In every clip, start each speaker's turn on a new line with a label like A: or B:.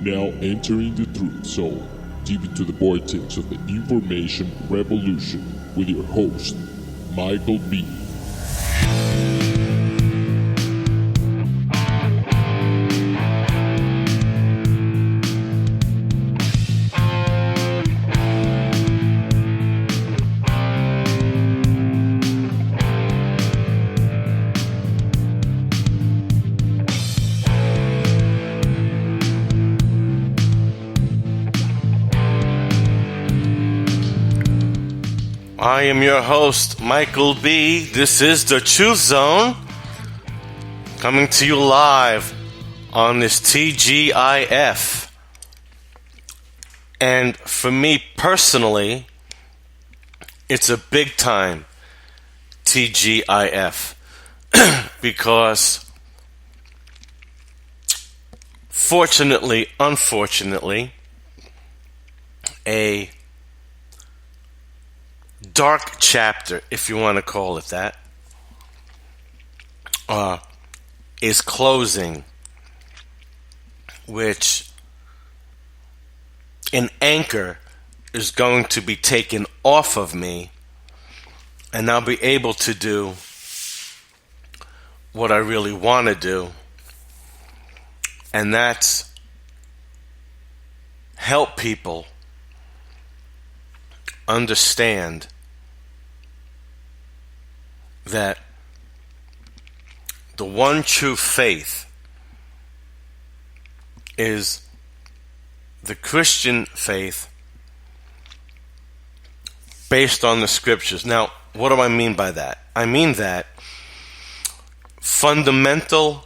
A: now entering the truth zone, deep into the vortex of the information revolution with your host, Michael B.
B: I am your host, Michael B. This is the Truth Zone, coming to you live on this TGIF. And for me personally, it's a big time TGIF because fortunately, unfortunately, a dark chapter, if you want to call it that, is closing, which an anchor is going to be taken off of me, and I'll be able to do what I really want to do, and that's help people understand that the one true faith is the Christian faith based on the scriptures. Now, what do I mean by that? I mean that fundamental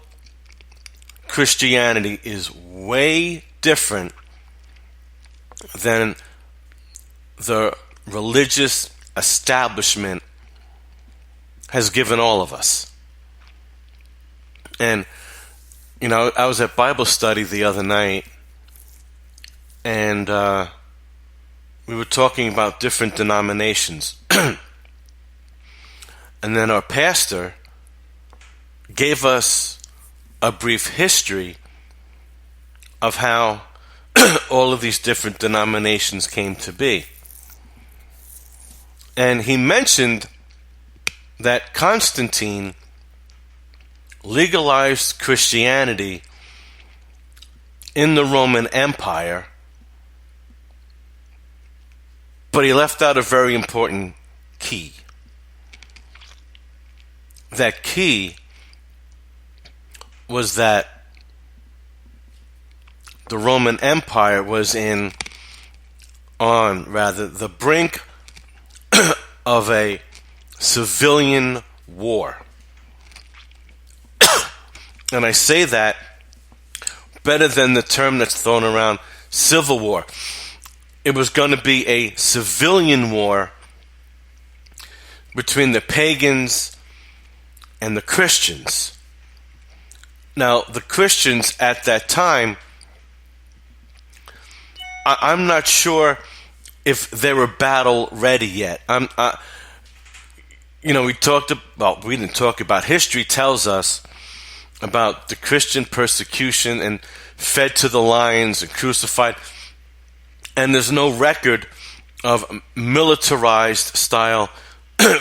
B: Christianity is way different than the religious establishment has given all of us. And, you know, I was at Bible study the other night, and we were talking about different denominations. And then our pastor gave us a brief history of how all of these different denominations came to be. And he mentioned that Constantine legalized Christianity in the Roman Empire, but he left out a very important key. That key was that the Roman Empire was on the brink of a civilian war. And I say that better than the term that's thrown around, civil war. It was going to be a civilian war between the pagans and the Christians. Now, the Christians at that time, I'm not sure if they were battle ready yet. We didn't talk about, history tells us about the Christian persecution and fed to the lions and crucified. And there's no record of militarized style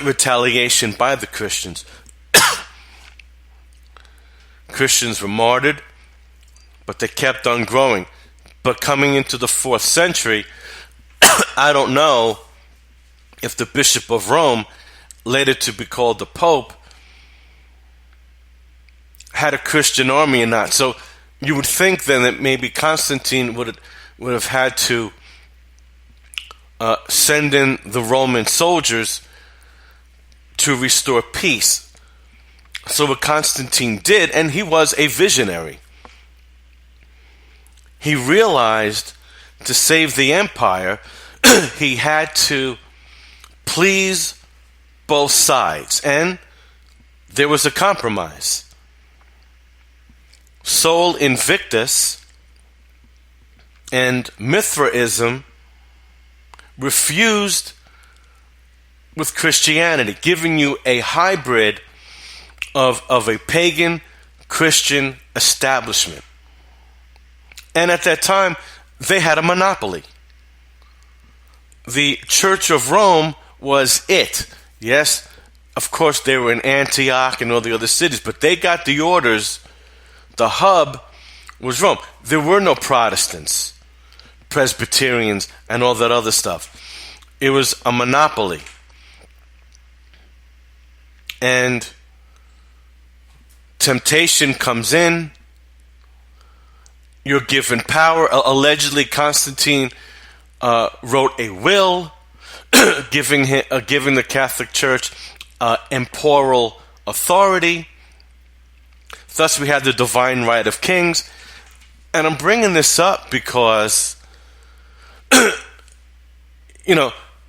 B: retaliation by the Christians. Christians were martyred, but they kept on growing. But coming into the 4th century, I don't know if the Bishop of Rome, later to be called the Pope, had a Christian army or not. So you would think then that maybe Constantine would have had to send in the Roman soldiers to restore peace. So what Constantine did, and he was a visionary, he realized to save the empire, he had to please both sides, and there was a compromise. Sol Invictus and Mithraism refused with Christianity, giving you a hybrid of a pagan Christian establishment. And at that time, they had a monopoly. The Church of Rome was it. Yes, of course, they were in Antioch and all the other cities, but they got the orders. The hub was Rome. There were no Protestants, Presbyterians, and all that other stuff. It was a monopoly. And temptation comes in. You're given power. Allegedly, Constantine wrote a will giving the Catholic Church temporal authority. Thus, we have the divine right of kings. And I'm bringing this up because,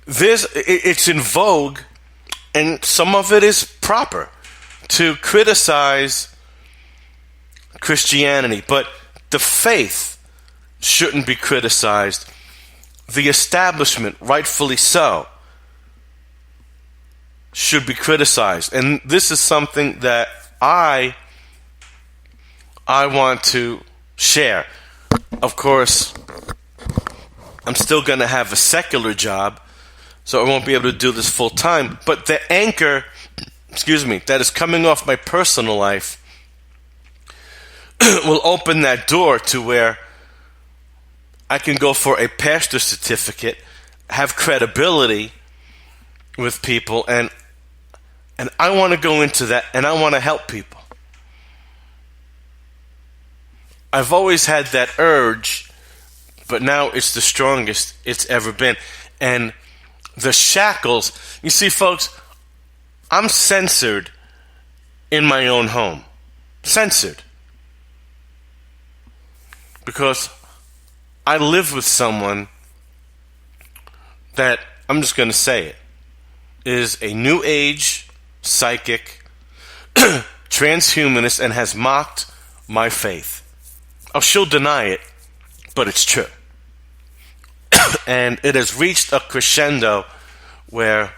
B: it's in vogue, and some of it is proper to criticize Christianity, but the faith shouldn't be criticized. The establishment, rightfully so, should be criticized. And this is something that I want to share. Of course, I'm still going to have a secular job, so I won't be able to do this full time. But the anchor, that is coming off my personal life will open that door to where I can go for a pastor certificate, have credibility with people, and I want to go into that, and I want to help people. I've always had that urge, but now it's the strongest it's ever been. And the shackles, you see, folks, I'm censored in my own home. Censored. Because I live with someone that, I'm just going to say it, is a new age psychic, transhumanist, and has mocked my faith. Oh, she'll deny it, but it's true. And it has reached a crescendo where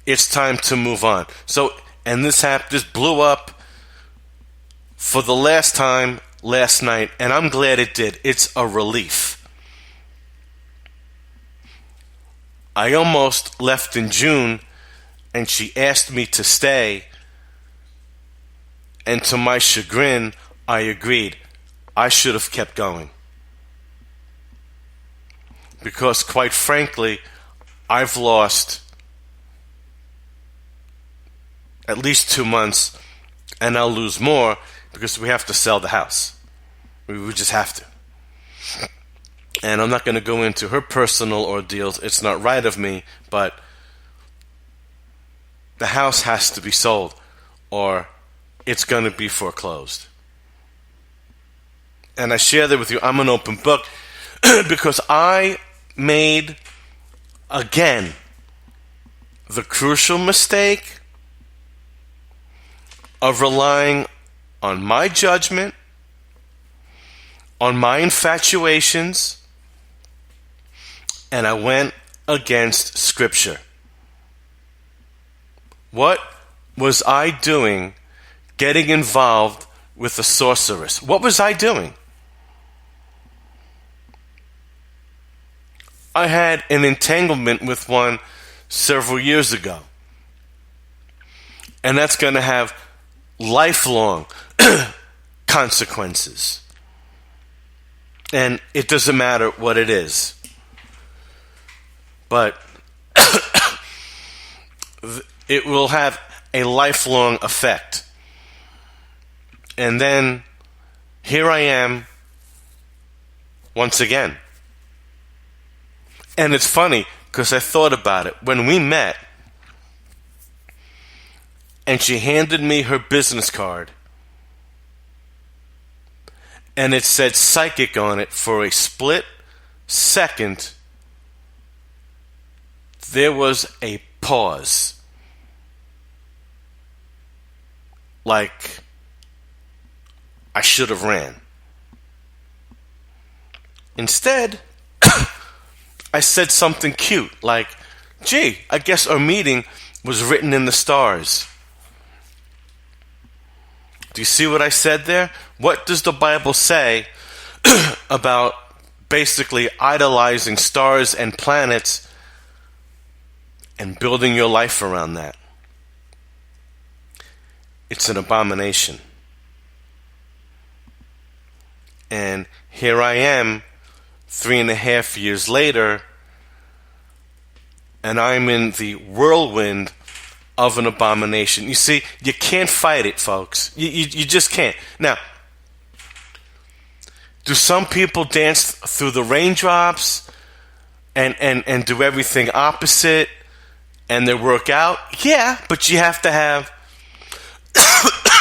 B: it's time to move on. So, and this blew up for the last time last night, and I'm glad it did. It's a relief. I almost left in June, and she asked me to stay, and to my chagrin, I agreed. I should have kept going. Because, quite frankly, I've lost at least 2 months, and I'll lose more because we have to sell the house. We just have to. And I'm not going to go into her personal ordeals. It's not right of me, but the house has to be sold or it's going to be foreclosed. And I share that with you. I'm an open book because I made, again, the crucial mistake of relying on my judgment, on my infatuations, and I went against Scripture. What was I doing getting involved with a sorceress? What was I doing? I had an entanglement with one several years ago. And that's going to have lifelong consequences. And it doesn't matter what it is. But it will have a lifelong effect. And then here I am once again. And it's funny because I thought about it. When we met, and she handed me her business card, and it said psychic on it, for a split second, there was a pause. Like, I should have ran. Instead, I said something cute, like, gee, I guess our meeting was written in the stars. Do you see what I said there? What does the Bible say about basically idolizing stars and planets and building your life around that. It's an abomination. And here I am, 3.5 years later, and I'm in the whirlwind of an abomination. You see, you can't fight it, folks. You just can't. Now, do some people dance through the raindrops and do everything opposite and they work out? Yeah, but you have to have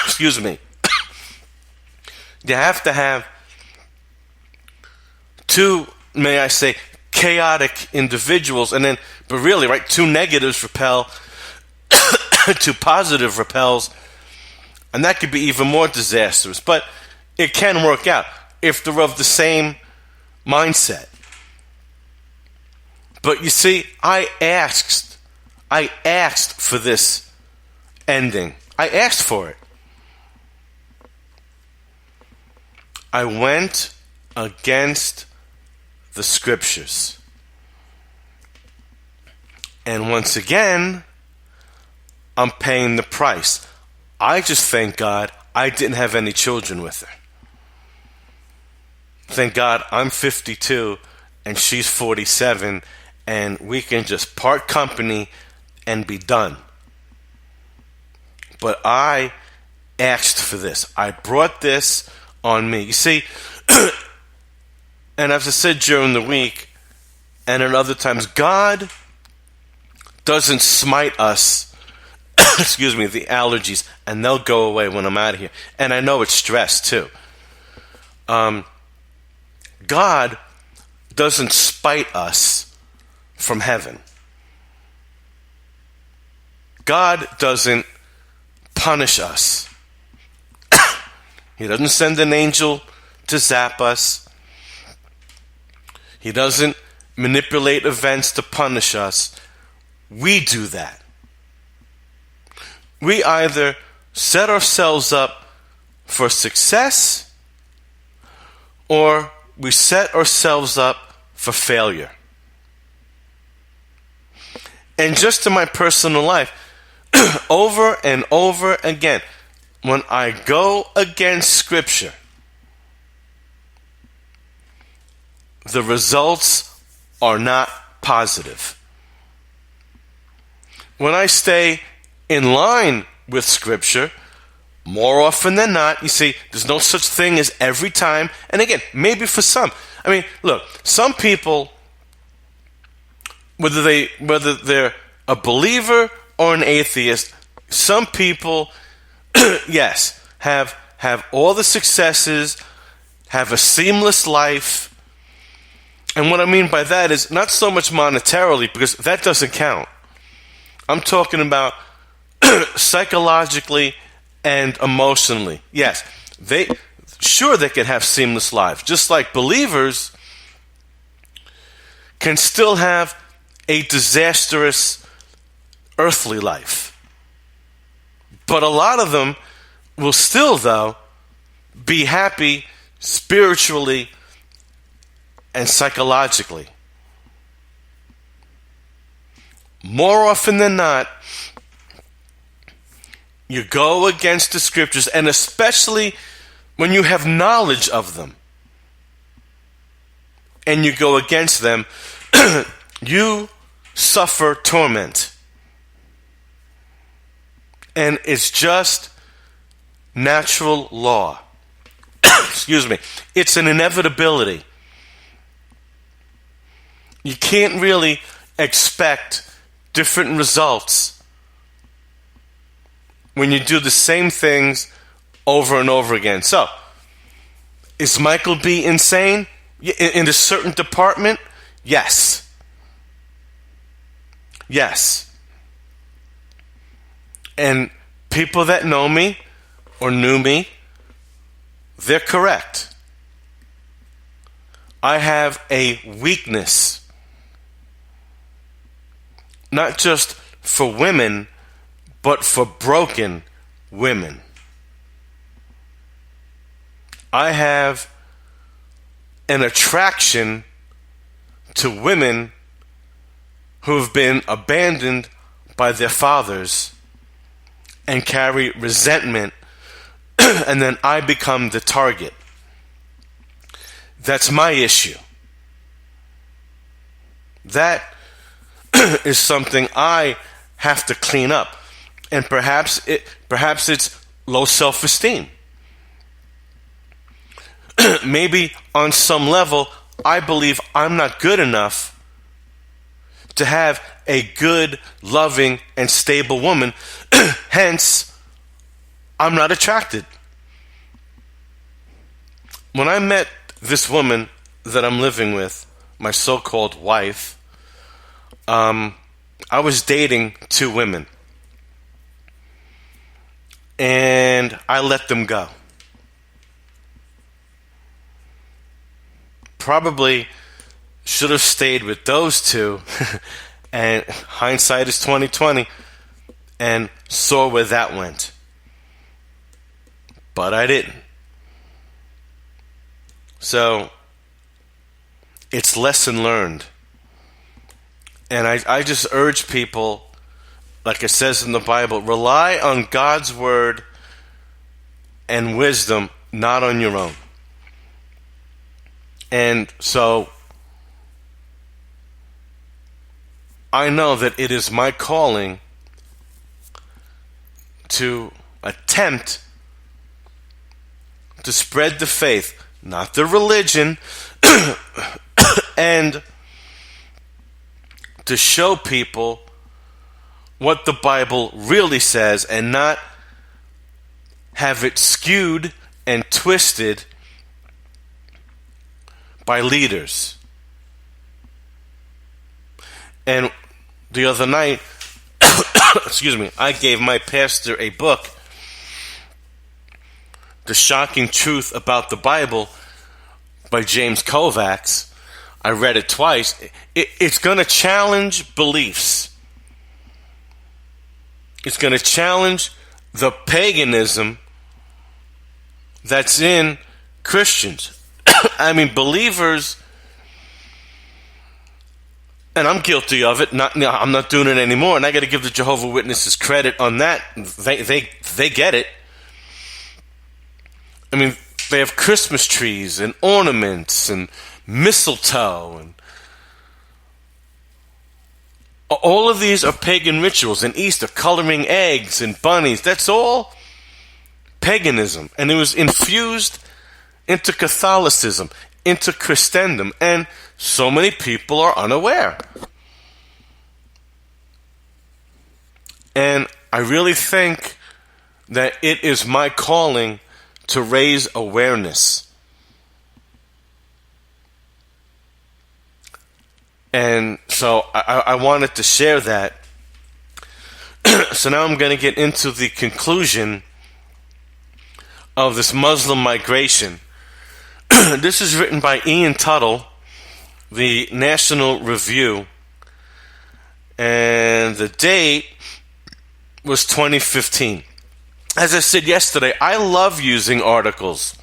B: excuse me. You have to have two, may I say, chaotic individuals, and then, but really, right, two negatives repel, two positive repels, and that could be even more disastrous. But it can work out if they're of the same mindset. But you see, I asked for this ending. I asked for it. I went against the scriptures. And once again, I'm paying the price. I just thank God I didn't have any children with her. Thank God I'm 52 and she's 47 and we can just part company and be done. But I asked for this. I brought this on me. You see, and as I said during the week and at other times, God doesn't smite us, excuse me, the allergies, and they'll go away when I'm out of here. And I know it's stress too. God doesn't spite us from heaven. God doesn't punish us. He doesn't send an angel to zap us. He doesn't manipulate events to punish us. We do that. We either set ourselves up for success or we set ourselves up for failure. And just in my personal life, over and over again, when I go against Scripture, the results are not positive. When I stay in line with Scripture, more often than not, you see, there's no such thing as every time. And again, maybe for some. I mean, look, some people, whether they're a believer or an atheist, some people, yes, have all the successes, have a seamless life. And what I mean by that is not so much monetarily, because that doesn't count. I'm talking about psychologically and emotionally. Yes, they can have seamless lives, just like believers can still have a disastrous earthly life. But a lot of them will still, though, be happy spiritually and psychologically. More often than not, you go against the scriptures, and especially when you have knowledge of them, and you go against them, you suffer torment. And it's just natural law. Excuse me. It's an inevitability. You can't really expect different results when you do the same things over and over again. So, is Michael B. insane? In a certain department? Yes. Yes. And people that know me or knew me, they're correct. I have a weakness, not just for women, but for broken women. I have an attraction to women who have been abandoned by their fathers and carry resentment, and then I become the target. That's my issue. That is something I have to clean up. And perhaps it's low self-esteem. Maybe on some level, I believe I'm not good enough to have a good, loving, and stable woman. Hence, I'm not attracted. When I met this woman that I'm living with, my so-called wife, I was dating 2 women. And I let them go. Probably should have stayed with those 2, and hindsight is 20/20, and saw where that went. But I didn't. So it's lesson learned. And I just urge people, like it says in the Bible, rely on God's word and wisdom, not on your own. And so I know that it is my calling to attempt to spread the faith, not the religion, and to show people what the Bible really says and not have it skewed and twisted by leaders. And the other night, excuse me, I gave my pastor a book, The Shocking Truth About the Bible by James Kovacs. I read it twice. It's going to challenge beliefs. It's going to challenge the paganism that's in Christians. I mean, believers, and I'm guilty of it. I'm not doing it anymore, and I got to give the Jehovah's Witnesses credit on that. They get it. I mean, they have Christmas trees and ornaments and mistletoe, and all of these are pagan rituals. And Easter, coloring eggs and bunnies, that's all paganism. And it was infused into Catholicism, into Christendom, and so many people are unaware. And I really think that it is my calling to raise awareness. And so I wanted to share that. So now I'm going to get into the conclusion of this Muslim migration. This is written by Ian Tuttle, the National Review, and the date was 2015. As I said yesterday, I love using articles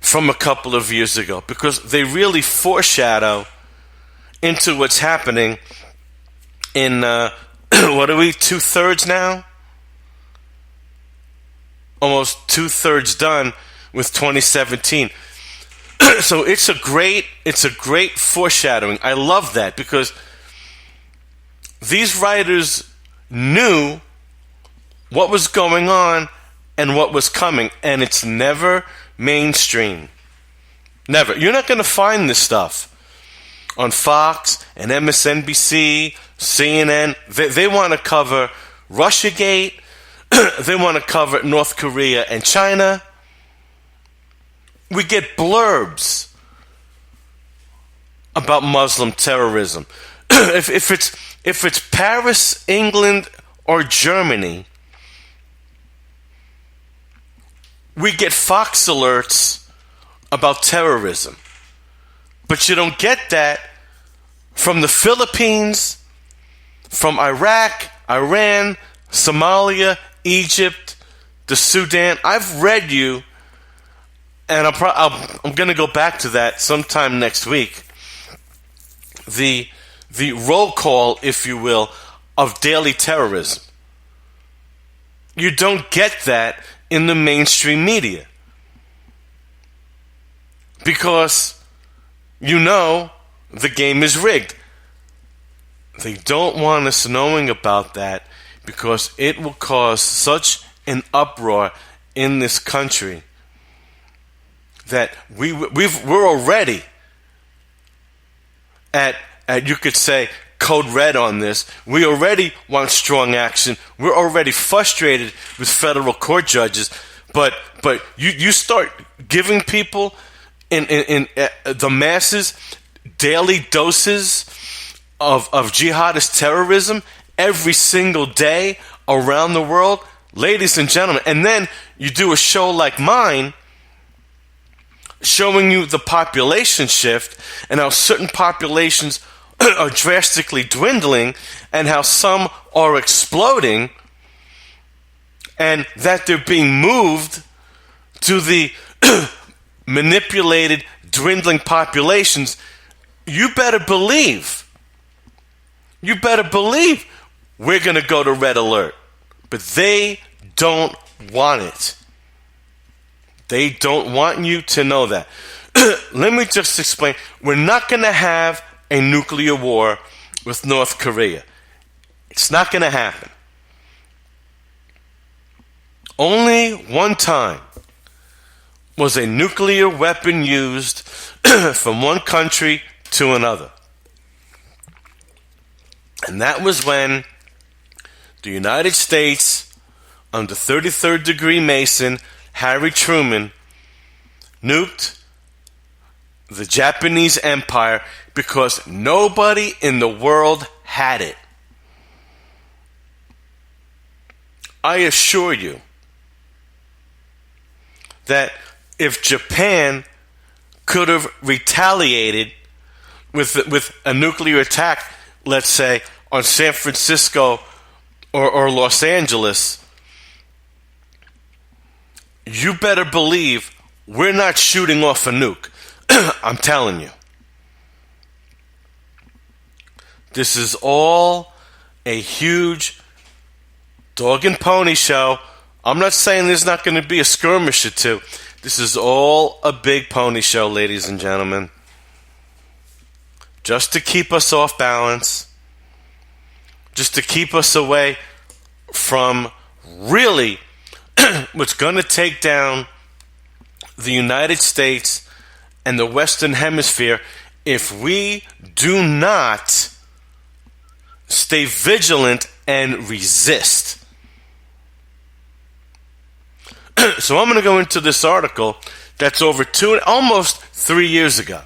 B: from a couple of years ago because they really foreshadow into what's happening in, what are we, 2/3 now? Almost 2/3 done with 2017. So it's a great foreshadowing. I love that because these writers knew what was going on and what was coming, and it's never mainstream. Never. You're not going to find this stuff on Fox and MSNBC, CNN. They want to cover Russiagate. They want to cover North Korea and China. We get blurbs about Muslim terrorism. If it's Paris, England, or Germany, we get Fox alerts about terrorism. But you don't get that from the Philippines, from Iraq, Iran, Somalia, Egypt, the Sudan. I've read you and I'm going to go back to that sometime next week. The roll call, if you will, of daily terrorism. You don't get that in the mainstream media. Because you know the game is rigged. They don't want us knowing about that because it will cause such an uproar in this country that we're already at you could say code red on this. We already want strong action. We're already frustrated with federal court judges, but you start giving people in the masses daily doses of jihadist terrorism every single day around the world, ladies and gentlemen, and then you do a show like mine showing you the population shift and how certain populations are drastically dwindling and how some are exploding and that they're being moved to the manipulated, dwindling populations. You better believe we're going to go to red alert. But they don't want it. They don't want you to know that. Let me just explain. We're not going to have a nuclear war with North Korea. It's not going to happen. Only one time was a nuclear weapon used from one country to another. And that was when the United States, under 33rd degree Mason, Harry Truman, nuked the Japanese Empire because nobody in the world had it. I assure you that if Japan could have retaliated with a nuclear attack, let's say, on San Francisco or Los Angeles, you better believe we're not shooting off a nuke. I'm telling you. This is all a huge dog and pony show. I'm not saying there's not going to be a skirmish or two. This is all a big pony show, ladies and gentlemen. Just to keep us off balance. Just to keep us away from really what's going to take down the United States and the Western Hemisphere if we do not stay vigilant and resist. So I'm going to go into this article that's over almost 3 years ago.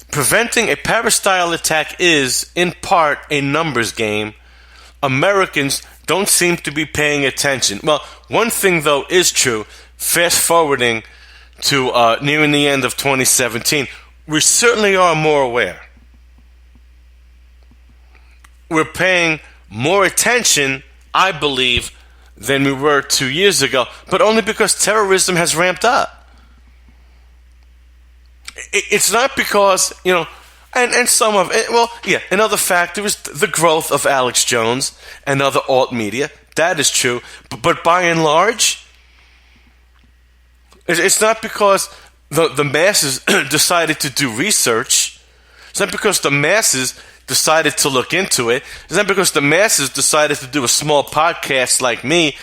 B: Preventing a Paris-style attack is, in part, a numbers game. Americans don't seem to be paying attention. Well, one thing, though, is true. Fast forwarding to nearing the end of 2017, we certainly are more aware. We're paying more attention, I believe, than we were 2 years ago, but only because terrorism has ramped up. It's not because, and some of it, another factor is the growth of Alex Jones and other alt media. That is true. But by and large, it's not because the masses decided to do research. It's not because the masses decided to look into it. It's not because the masses decided to do a small podcast like me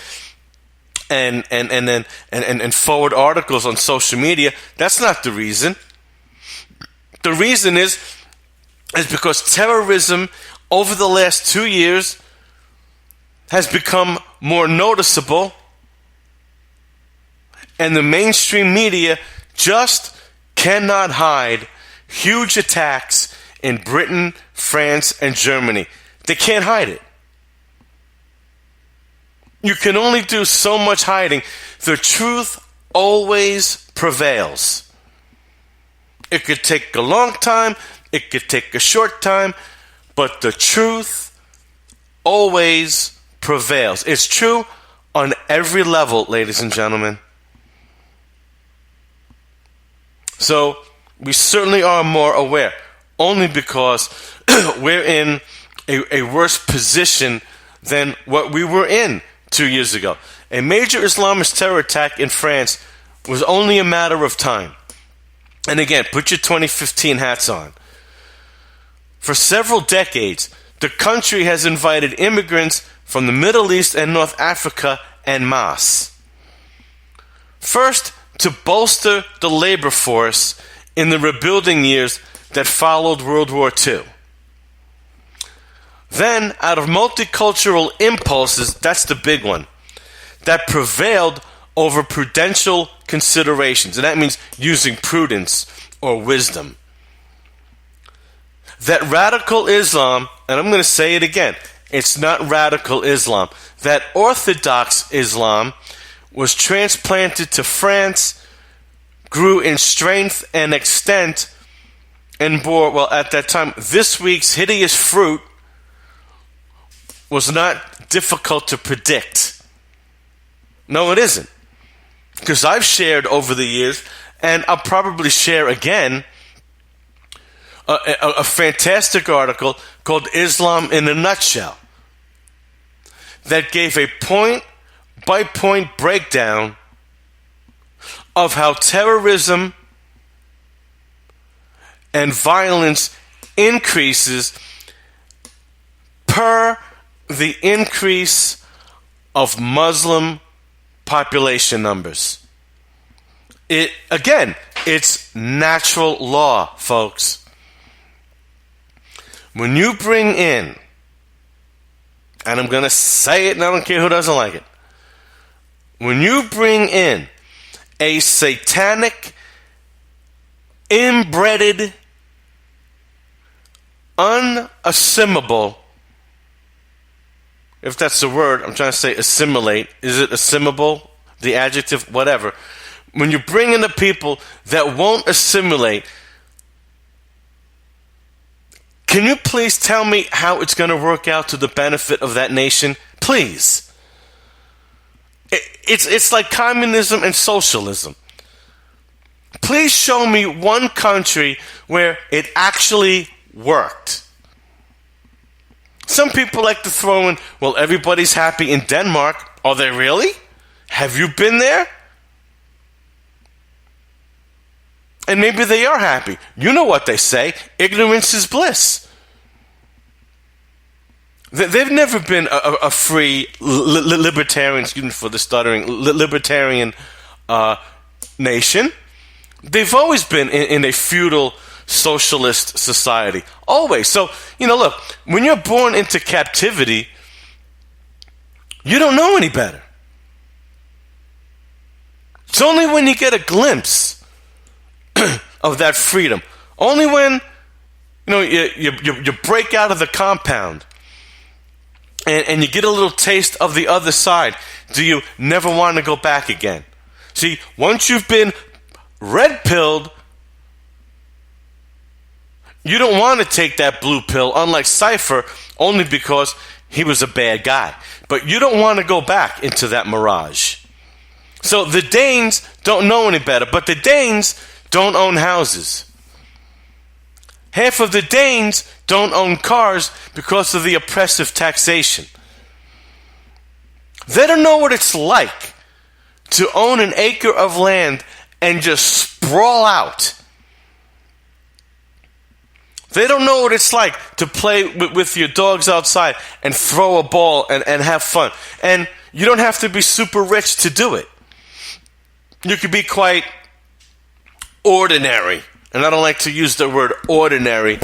B: and forward articles on social media. That's not the reason. The reason is because terrorism over the last 2 years has become more noticeable, and the mainstream media just cannot hide huge attacks in Britain, France, and Germany. They can't hide it. You can only do so much hiding. The truth always prevails. It could take a long time, it could take a short time, but the truth always prevails. It's true on every level, ladies and gentlemen. So we certainly are more aware, only because we're in a worse position than what we were in 2 years ago. A major Islamist terror attack in France was only a matter of time. And again, put your 2015 hats on. For several decades, the country has invited immigrants from the Middle East and North Africa en masse. First, to bolster the labor force in the rebuilding years that followed World War II. Then, out of multicultural impulses, that's the big one, that prevailed over prudential considerations. And that means using prudence or wisdom. That radical Islam, and I'm going to say it again, it's not radical Islam. That Orthodox Islam was transplanted to France, grew in strength and extent, and bore, well, at that time, this week's hideous fruit was not difficult to predict. No, it isn't. Because I've shared over the years, and I'll probably share again, a fantastic article called Islam in a Nutshell that gave a point-by-point breakdown of how terrorism and violence increases per the increase of Muslim population numbers. It's natural law, folks. When you bring in, and I'm going to say it and I don't care who doesn't like it, when you bring in a satanic, inbred, unassimilable, if that's the word, I'm trying to say assimilate. Is it assimilable? The adjective? Whatever. When you bring in the people that won't assimilate, can you please tell me how it's going to work out to the benefit of that nation? Please. It's like communism and socialism. Please show me one country where it actually worked. Some people like to throw in, well, everybody's happy in Denmark. Are they really? Have you been there? And maybe they are happy. You know what they say, ignorance is bliss. They've never been a free libertarian, excuse me for the stuttering, libertarian nation. They've always been in a feudal socialist society. Always. So, look, when you're born into captivity, you don't know any better. It's only when you get a glimpse of that freedom. Only when, you break out of the compound and you get a little taste of the other side, do you never want to go back again. See, once you've been red-pilled, you don't want to take that blue pill, unlike Cypher, only because he was a bad guy. But you don't want to go back into that mirage. So the Danes don't know any better, but the Danes don't own houses. Half of the Danes don't own cars because of the oppressive taxation. They don't know what it's like to own an acre of land and just sprawl out. They don't know what it's like to play with your dogs outside and throw a ball and have fun. And you don't have to be super rich to do it. You could be quite ordinary. And I don't like to use the word ordinary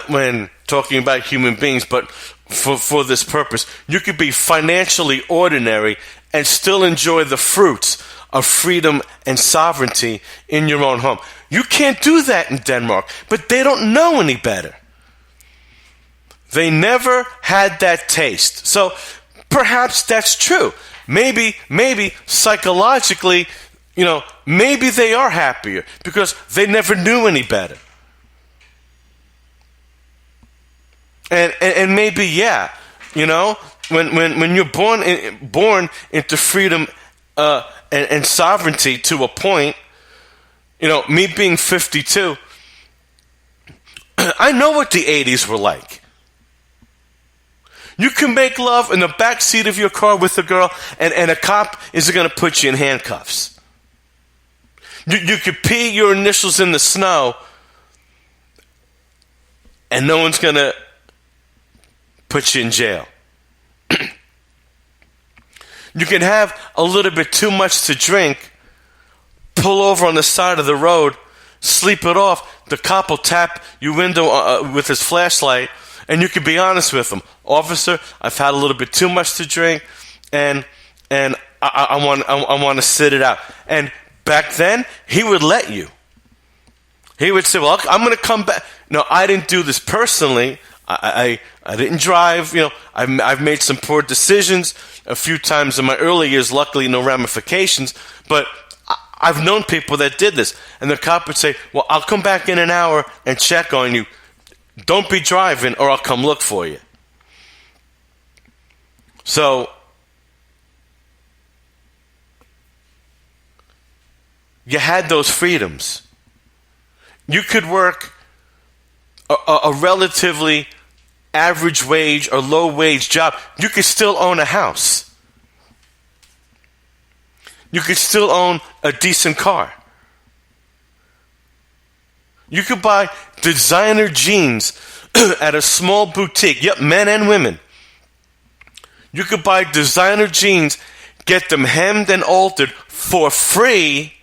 B: when talking about human beings, but for this purpose, you could be financially ordinary and still enjoy the fruits of freedom and sovereignty in your own home. You can't do that in Denmark, but they don't know any better. They never had that taste. So perhaps that's true. Maybe psychologically, maybe they are happier because they never knew any better. And maybe, yeah, when you're born into freedom and sovereignty to a point, Me being 52, I know what the 80s were like. You can make love in the back seat of your car with a girl, and a cop is going to put you in handcuffs. You could pee your initials in the snow, and no one's going to put you in jail. You can have a little bit too much to drink, pull over on the side of the road, sleep it off. The cop will tap your window with his flashlight, and you can be honest with him. Officer, I've had a little bit too much to drink, and I want to sit it out. And back then, he would let you. He would say, well, I'm going to come back. No, I didn't do this personally. I didn't drive. I've made some poor decisions a few times in my early years. Luckily, no ramifications. But I've known people that did this. And the cop would say, well, I'll come back in an hour and check on you. Don't be driving or I'll come look for you. So, you had those freedoms. You could work a relatively average wage or low wage job. You could still own a house. You could still own a decent car. You could buy designer jeans at a small boutique. Yep, men and women. You could buy designer jeans, get them hemmed and altered for free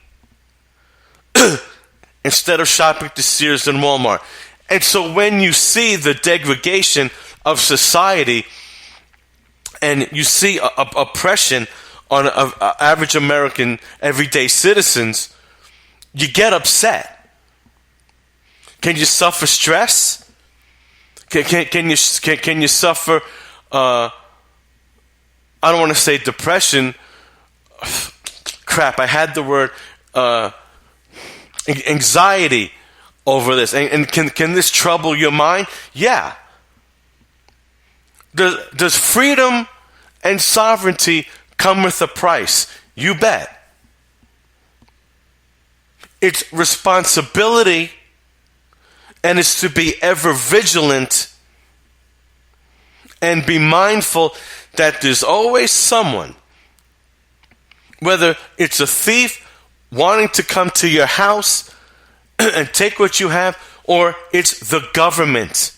B: instead of shopping to Sears and Walmart. And so when you see the degradation of society and you see oppression on average American everyday citizens, you get upset. Can you suffer stress? Can you suffer? I don't want to say depression. Crap! I had the word anxiety over this. And can this trouble your mind? Yeah. Does freedom and sovereignty come with a price? You bet. It's responsibility, and it's to be ever vigilant and be mindful that there's always someone, whether it's a thief wanting to come to your house and take what you have, or it's the government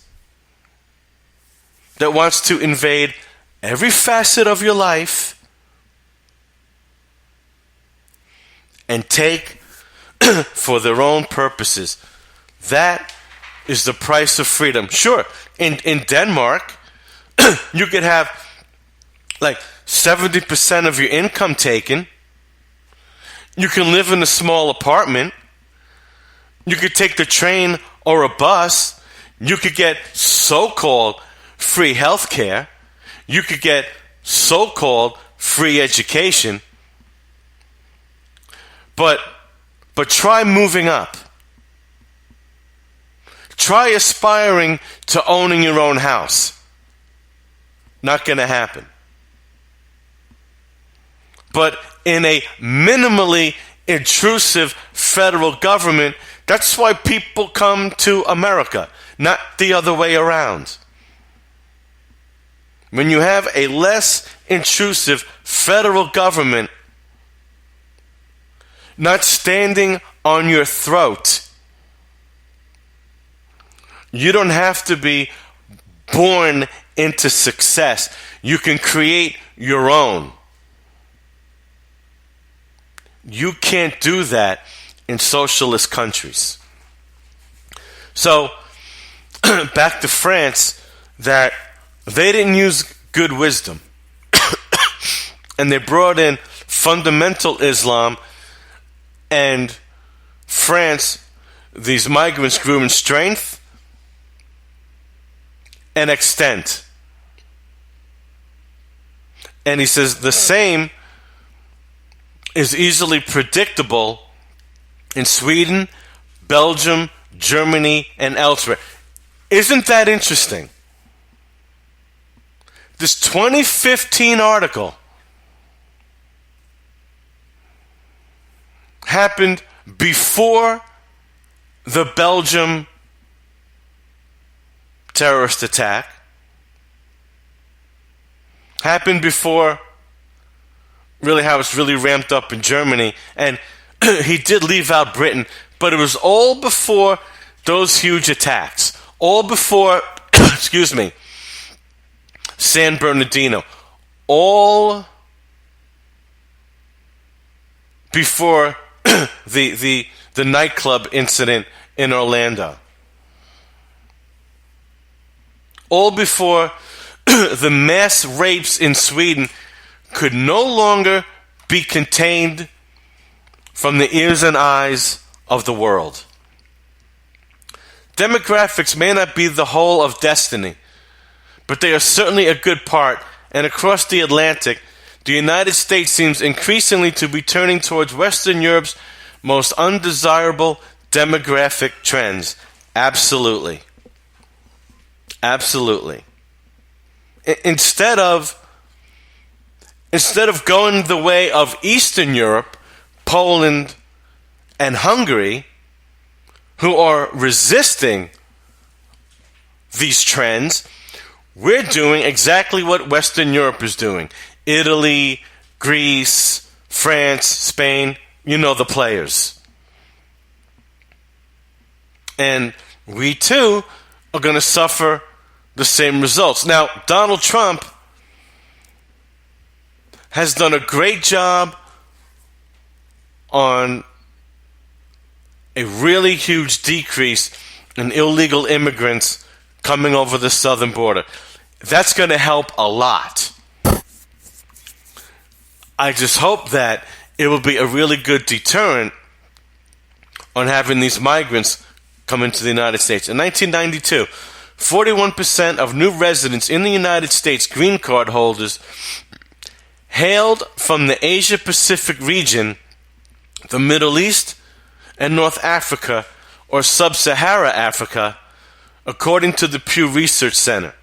B: that wants to invade every facet of your life and take for their own purposes. That is the price of freedom. Sure, in Denmark, you could have like 70% of your income taken. You can live in a small apartment. You could take the train or a bus. You could get so-called free health care. You could get so-called free education. But try moving up. Try aspiring to owning your own house. Not going to happen. But in a minimally intrusive federal government, that's why people come to America, not the other way around. When you have a less intrusive federal government not standing on your throat, you don't have to be born into success. You can create your own. You can't do that in socialist countries. So, back to France, that they didn't use good wisdom. And they brought in fundamental Islam, and France, these migrants grew in strength and extent. And he says the same is easily predictable in Sweden, Belgium, Germany, and elsewhere. Isn't that interesting? This 2015 article happened before the Belgium terrorist attack, happened before really how it's really ramped up in Germany, and he did leave out Britain, but it was all before those huge attacks, all before, excuse me, San Bernardino, all before the nightclub incident in Orlando, all before the mass rapes in Sweden could no longer be contained from the ears and eyes of the world. Demographics may not be the whole of destiny, but they are certainly a good part, and across the Atlantic, the United States seems increasingly to be turning towards Western Europe's most undesirable demographic trends. Absolutely. Absolutely. Instead of going the way of Eastern Europe, Poland, and Hungary, who are resisting these trends, we're doing exactly what Western Europe is doing. Italy, Greece, France, Spain, you know the players. And we too are going to suffer the same results. Now, Donald Trump has done a great job on a really huge decrease in illegal immigrants coming over the southern border. That's going to help a lot. I just hope that it will be a really good deterrent on having these migrants come into the United States. In 1992, 41% of new residents in the United States, green card holders, hailed from the Asia-Pacific region, the Middle East, and North Africa, or Sub-Sahara Africa, according to the Pew Research Center.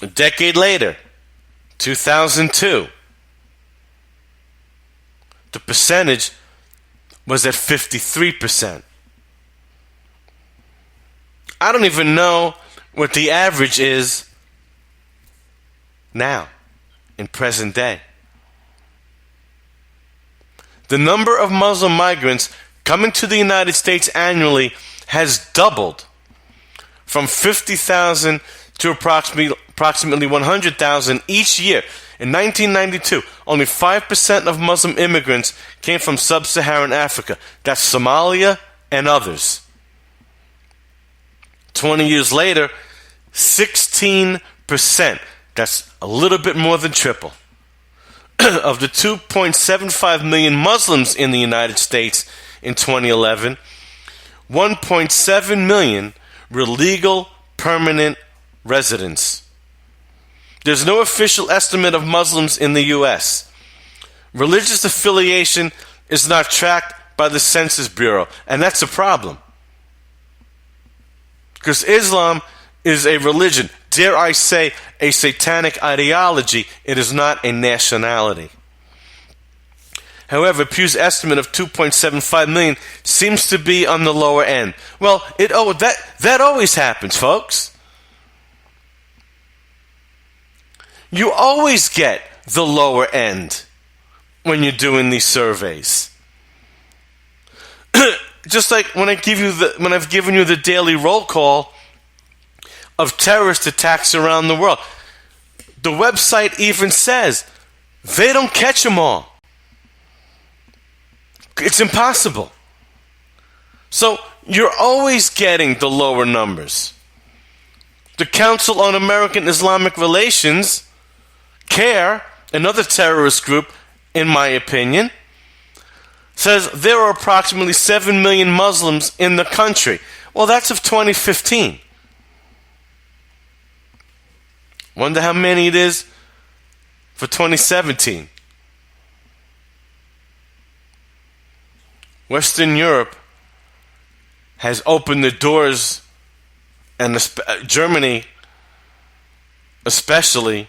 B: A decade later, 2002, the percentage was at 53%. I don't even know what the average is now, in present day. The number of Muslim migrants coming to the United States annually has doubled from 50,000 to approximately 100,000 each year. In 1992, only 5% of Muslim immigrants came from sub-Saharan Africa. That's Somalia and others. 20 years later, 16%. That's a little bit more than triple. Of the 2.75 million Muslims in the United States in 2011, 1.7 million were legal permanent residents. There's no official estimate of Muslims in the U.S. Religious affiliation is not tracked by the Census Bureau, and that's a problem. Because Islam is a religion, dare I say, a satanic ideology. It is not a nationality. However, Pew's estimate of 2.75 million seems to be on the lower end. Well, that always happens, folks. You always get the lower end when you're doing these surveys. Just like when I've given you the daily roll call of terrorist attacks around the world. The website even says they don't catch them all. It's impossible. So you're always getting the lower numbers. The Council on American Islamic Relations, CARE, another terrorist group, in my opinion, says there are approximately 7 million Muslims in the country. Well, that's of 2015. Wonder how many it is for 2017. Western Europe has opened the doors, and Germany especially,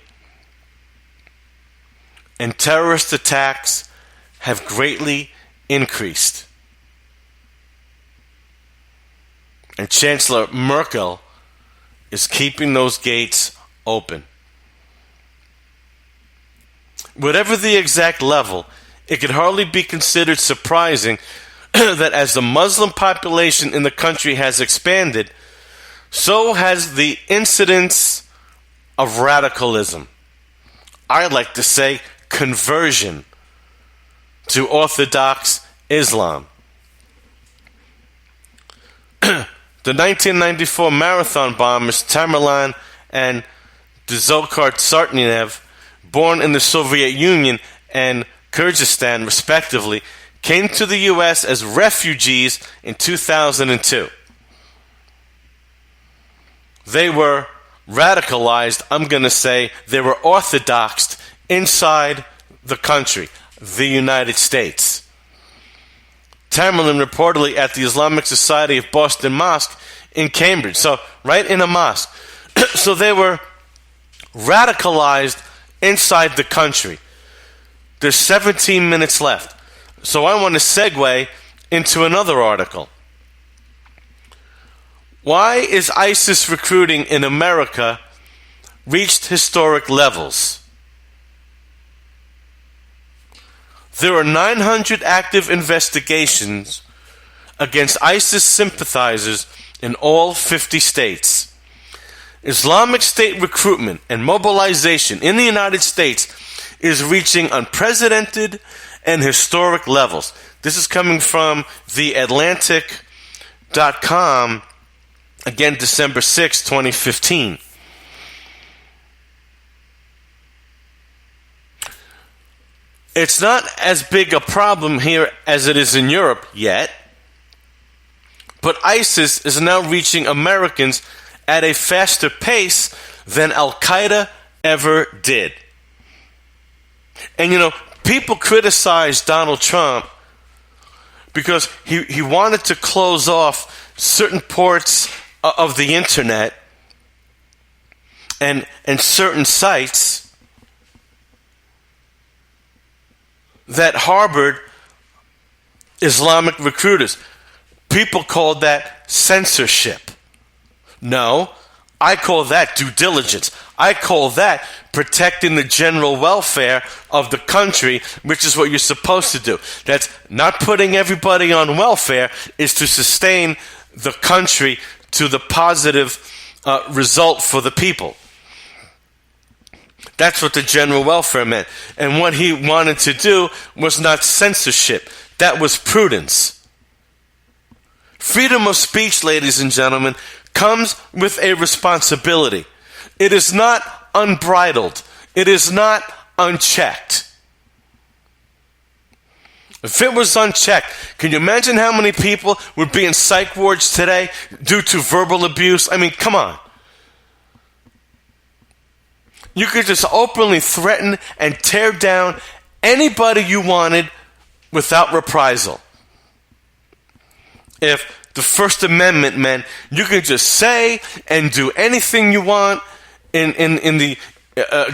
B: and terrorist attacks have greatly increased. And Chancellor Merkel is keeping those gates open. Whatever the exact level, it could hardly be considered surprising that as the Muslim population in the country has expanded, so has the incidence of radicalism. I like to say conversion to Orthodox Islam. The 1994 marathon bombers Tamerlan and Dzhokhar Tsarnaev, born in the Soviet Union and Kyrgyzstan respectively, came to the U.S. as refugees in 2002. They were radicalized, I'm going to say they were orthodoxed inside the country, the United States. Tamerlan reportedly at the Islamic Society of Boston Mosque in Cambridge. So, right in a mosque. So they were radicalized inside the country. There's 17 minutes left. So I want to segue into another article. Why is ISIS recruiting in America reached historic levels? There are 900 active investigations against ISIS sympathizers in all 50 states. Islamic State recruitment and mobilization in the United States is reaching unprecedented and historic levels. This is coming from theatlantic.com, again December 6, 2015. It's not as big a problem here as it is in Europe yet, but ISIS is now reaching Americans at a faster pace than Al-Qaeda ever did. And you know, people criticize Donald Trump because he wanted to close off certain ports of the internet and certain sites that harbored Islamic recruiters. People called that censorship. No, I call that due diligence. I call that protecting the general welfare of the country, which is what you're supposed to do. That's not putting everybody on welfare, is to sustain the country to the positive result for the people. That's what the general welfare meant. And what he wanted to do was not censorship. That was prudence. Freedom of speech, ladies and gentlemen, comes with a responsibility. It is not unbridled. It is not unchecked. If it was unchecked, can you imagine how many people would be in psych wards today due to verbal abuse? I mean, come on. You could just openly threaten and tear down anybody you wanted without reprisal. If the First Amendment meant you could just say and do anything you want in the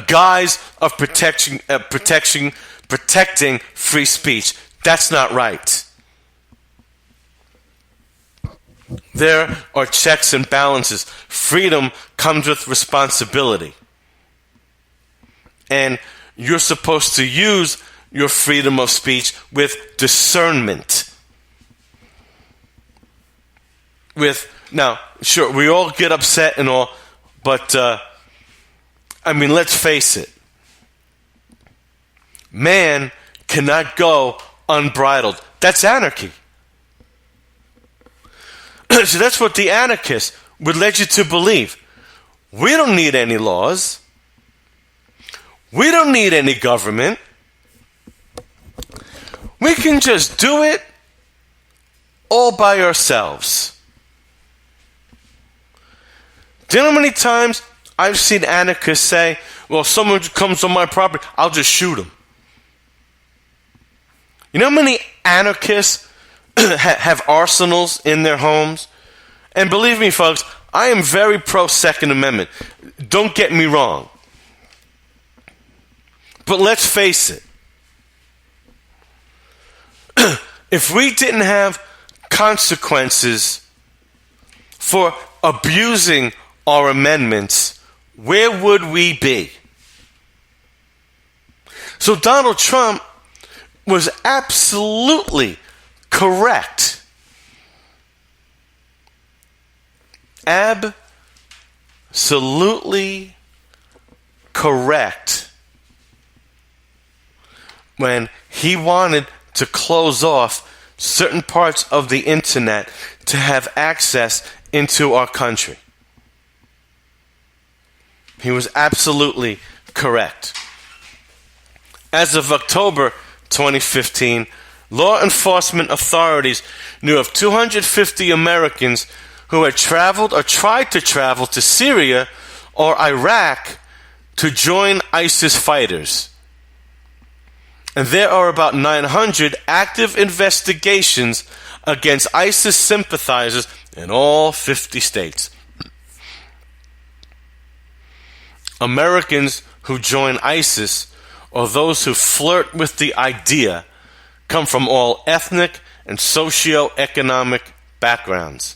B: guise of protecting free speech, that's not right. There are checks and balances. Freedom comes with responsibility. And you're supposed to use your freedom of speech with discernment. Now, sure, we all get upset and all, but, I mean, let's face it. Man cannot go unbridled. That's anarchy. So that's what the anarchists would lead you to believe. We don't need any laws. We don't need any government. We can just do it all by ourselves. Do you know how many times I've seen anarchists say, well, if someone comes on my property, I'll just shoot him. You know how many anarchists have arsenals in their homes? And believe me, folks, I am very pro-Second Amendment. Don't get me wrong. But let's face it. If we didn't have consequences for abusing our amendments, where would we be? So Donald Trump was absolutely correct. Absolutely correct when he wanted to close off certain parts of the internet to have access into our country. He was absolutely correct. As of October 2015, law enforcement authorities knew of 250 Americans who had traveled or tried to travel to Syria or Iraq to join ISIS fighters. And there are about 900 active investigations against ISIS sympathizers in all 50 states. Americans who join ISIS, or those who flirt with the idea, come from all ethnic and socio-economic backgrounds.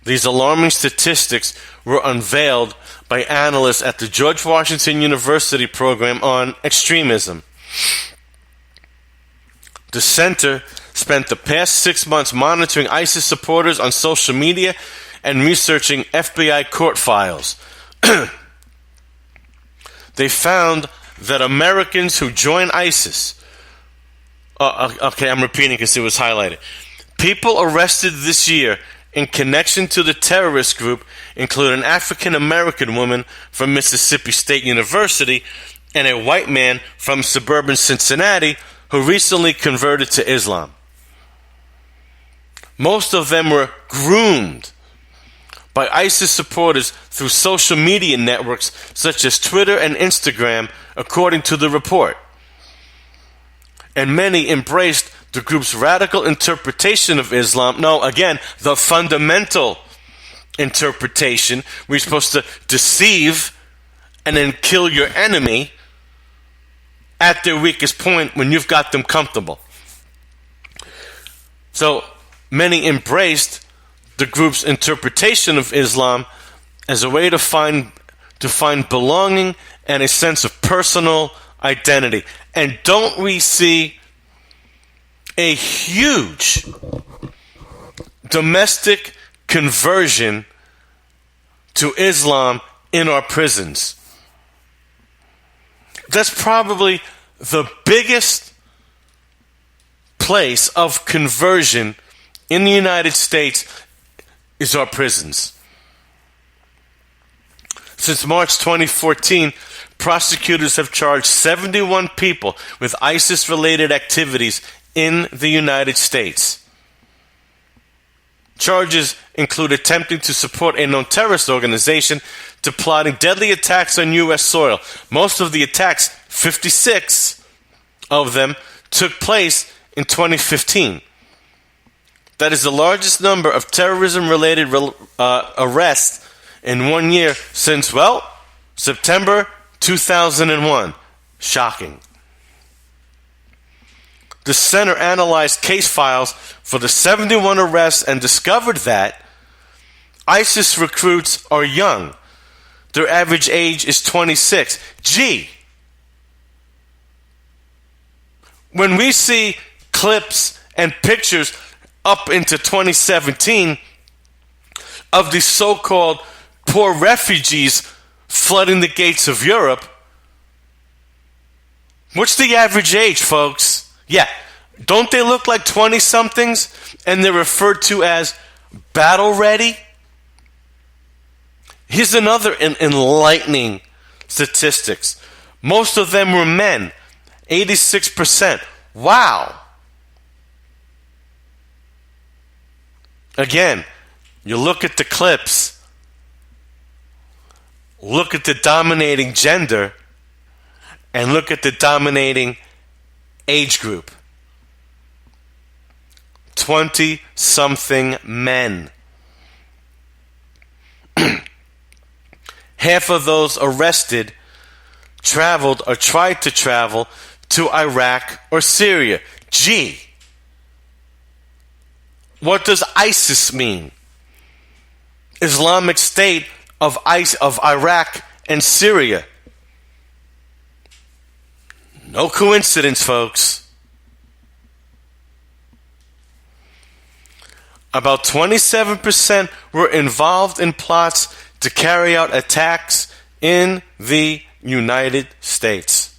B: These alarming statistics were unveiled by analysts at the George Washington University program on extremism. The center spent the past 6 months monitoring ISIS supporters on social media and researching FBI court files. They found that Americans who join ISIS... okay, I'm repeating because it was highlighted. People arrested this year in connection to the terrorist group include an African-American woman from Mississippi State University and a white man from suburban Cincinnati who recently converted to Islam. Most of them were groomed by ISIS supporters through social media networks such as Twitter and Instagram, according to the report. And many embraced the group's radical interpretation of Islam. No, again, the fundamental interpretation. We're supposed to deceive and then kill your enemy at their weakest point when you've got them comfortable. So many embraced the group's interpretation of Islam as a way to find belonging and a sense of personal identity. And don't we see a huge domestic conversion to Islam in our prisons? That's probably the biggest place of conversion in the United States is our prisons. Since March 2014, prosecutors have charged 71 people with ISIS-related activities in the United States. Charges include attempting to support a known terrorist organization to plotting deadly attacks on U.S. soil. Most of the attacks, 56 of them, took place in 2015. That is the largest number of terrorism-related arrests in 1 year since, September 2001. Shocking. The center analyzed case files for the 71 arrests and discovered that ISIS recruits are young. Their average age is 26. Gee, when we see clips and pictures up into 2017 of these so-called poor refugees flooding the gates of Europe, what's the average age, folks? Yeah, don't they look like 20-somethings and they're referred to as battle-ready? Here's another enlightening statistics. Most of them were men, 86%. Wow. Again, you look at the clips, look at the dominating gender, and look at the dominating age group. 20-something men. Half of those arrested traveled or tried to travel to Iraq or Syria. Gee. What does ISIS mean? Islamic State of Iraq and Syria. No coincidence, folks. About 27% were involved in plots to carry out attacks in the United States.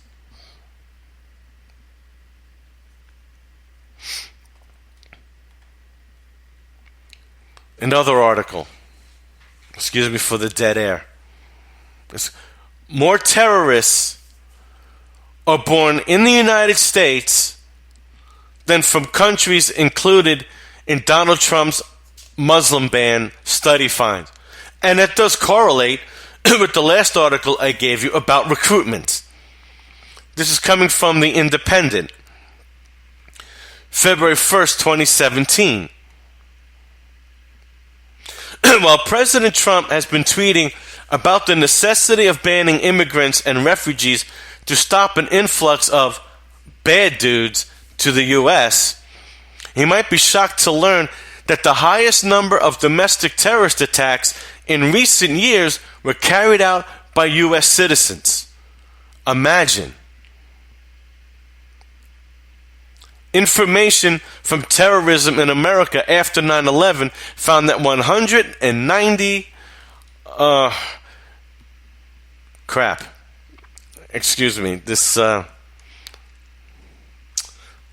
B: Another article. Excuse me for the dead air. More terrorists are born in the United States than from countries included in Donald Trump's Muslim ban study finds. And that does correlate with the last article I gave you about recruitment. This is coming from The Independent, February 1st, 2017. While President Trump has been tweeting about the necessity of banning immigrants and refugees to stop an influx of bad dudes to the U.S., he might be shocked to learn that the highest number of domestic terrorist attacks in recent years were carried out by U.S. citizens. Imagine. Information from terrorism in America after 9/11 found that 190 Excuse me. This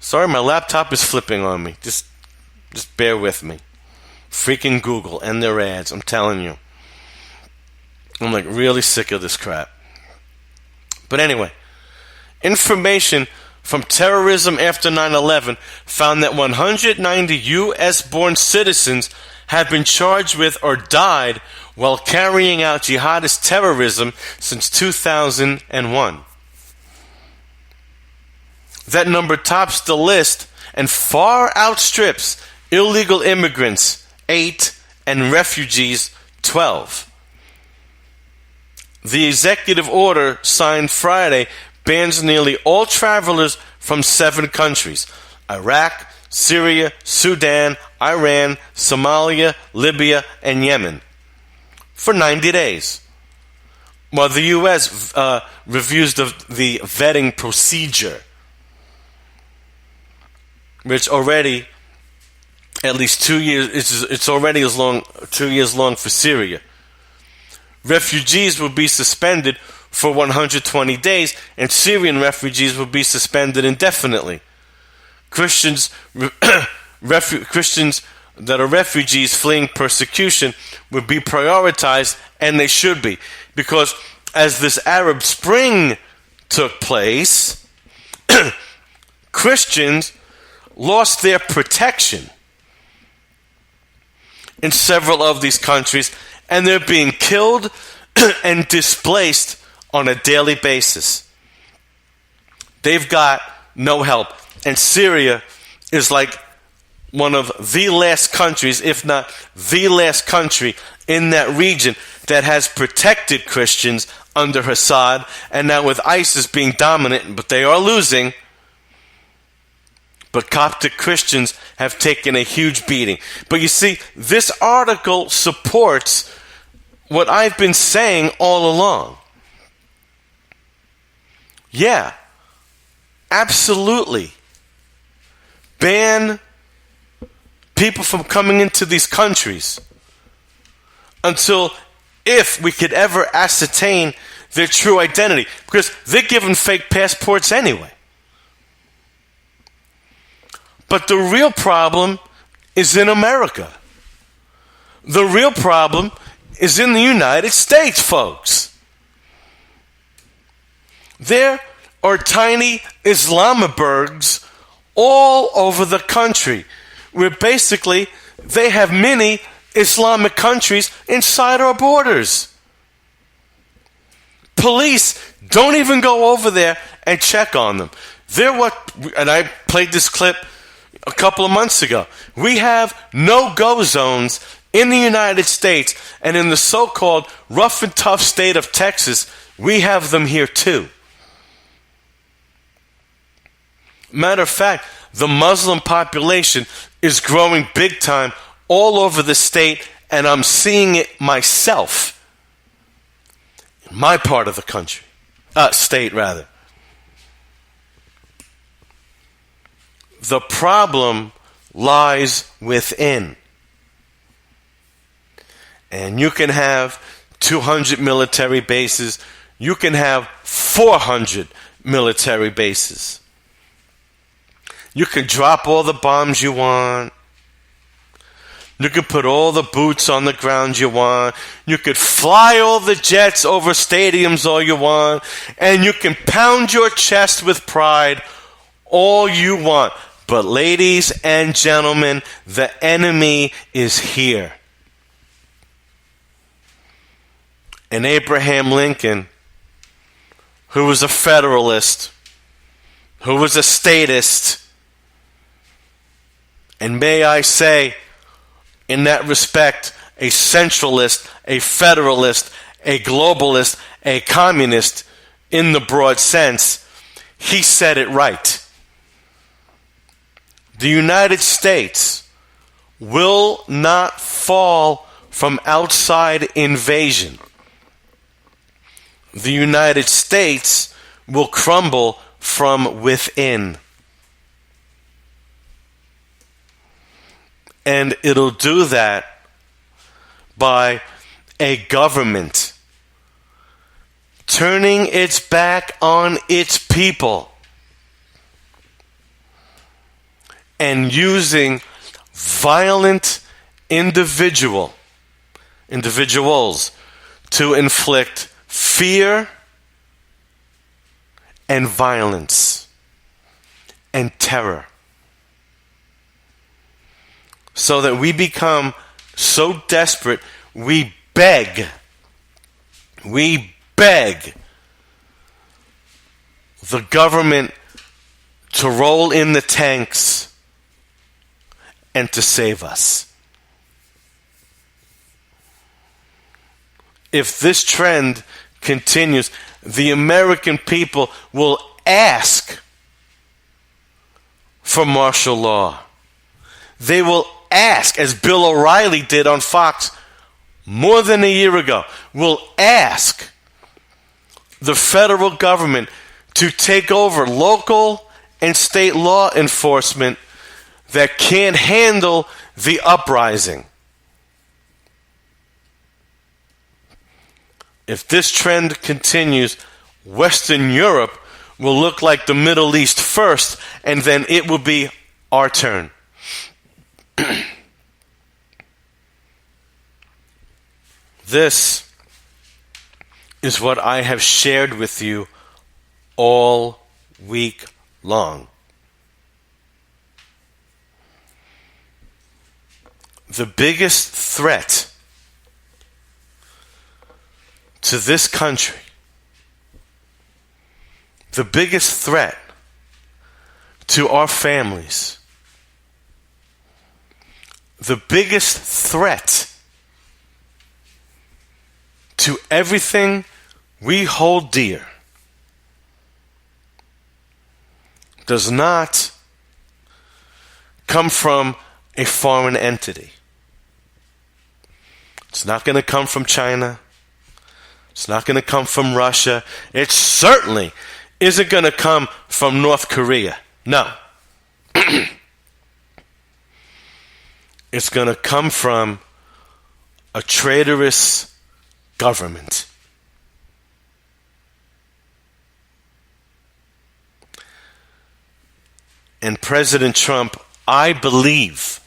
B: sorry, my laptop is flipping on me. Just bear with me. Freaking Google and their ads, I'm telling you. I'm like really sick of this crap. But anyway, information from terrorism after 9/11 found that 190 U.S.-born citizens have been charged with or died while carrying out jihadist terrorism since 2001. That number tops the list and far outstrips illegal immigrants, 8, and refugees, 12. The executive order signed Friday bans nearly all travelers from 7 countries: Iraq, Syria, Sudan, Iran, Somalia, Libya, and Yemen, for 90 days. While the U.S. reviews the vetting procedure, which already at least 2 years, it's already 2 years long for Syria. Refugees will be suspended for 120 days, and Syrian refugees will be suspended indefinitely. Christians that are refugees fleeing persecution would be prioritized, and they should be, because as this Arab Spring took place, Christians lost their protection in several of these countries, and they're being killed and displaced on a daily basis. They've got no help. And Syria is like one of the last countries, if not the last country in that region that has protected Christians under Assad. And now with ISIS being dominant, but they are losing, but Coptic Christians have taken a huge beating. But you see, this article supports what I've been saying all along. Yeah, absolutely. Ban people from coming into these countries until, if we could ever ascertain their true identity, because they're given fake passports anyway. But the real problem is in America. The real problem is in the United States, folks. There are tiny Islamiburgs all over the country, where basically they have mini Islamic countries inside our borders. Police don't even go over there and check on them. And I played this clip a couple of months ago. We have no-go zones in the United States, and in the so-called rough and tough state of Texas, we have them here too. Matter of fact, the Muslim population is growing big time all over the state, and I'm seeing it myself in my part of the country, state rather. The problem lies within. And you can have 200 military bases. You can have 400 military bases. You can drop all the bombs you want. You can put all the boots on the ground you want. You could fly all the jets over stadiums all you want. And you can pound your chest with pride all you want. But ladies and gentlemen, the enemy is here. And Abraham Lincoln, who was a Federalist, who was a statist, and may I say, in that respect, a centralist, a federalist, a globalist, a communist, in the broad sense, he said it right. The United States will not fall from outside invasion. The United States will crumble from within. And it'll do that by a government turning its back on its people and using violent individuals to inflict fear and violence and terror, so that we become so desperate we beg the government to roll in the tanks and to save us. If this trend continues, the American people will ask for martial law. They will ask, as Bill O'Reilly did on Fox more than a year ago, will ask the federal government to take over local and state law enforcement that can't handle the uprising. If this trend continues, Western Europe will look like the Middle East first, and then it will be our turn. This is what I have shared with you all week long. The biggest threat to this country, the biggest threat to our families, the biggest threat to everything we hold dear does not come from a foreign entity. It's not going to come from China. It's not going to come from Russia. It certainly isn't going to come from North Korea. No. It's going to come from a traitorous government. And President Trump, I believe,